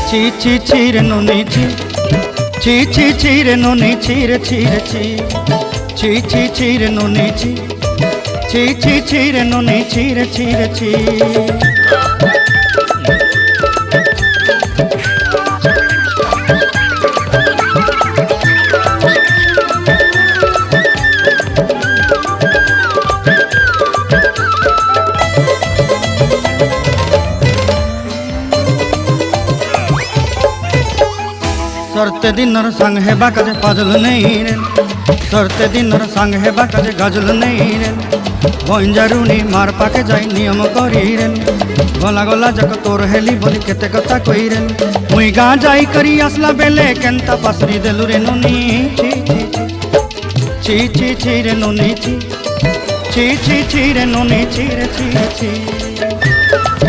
ছি ছি ছি রে নুনি ছি ছি ছি ছি রে নুনি ছি রে ছি রে ছি ছি ছি ছি রে নুনি ছি ছি ছি ছি রে নুনি ছি রে ছি রে ছি। सरते दिनर संग है बाकाजे फाजल नहीं रे सरते दिनर संग है बाकाजे गाजल नहीं रे भंजारुनी मार पाके जाई नियम करी रे गला गला जक तोर हेली बोली केते कथा कई रे मुई गा जाई करी असला बेले केंता पासरी देलु रे नुनी ची ची ची ची ची रे नुनी ची ची ची ची रे नुनी ची रे ची ची।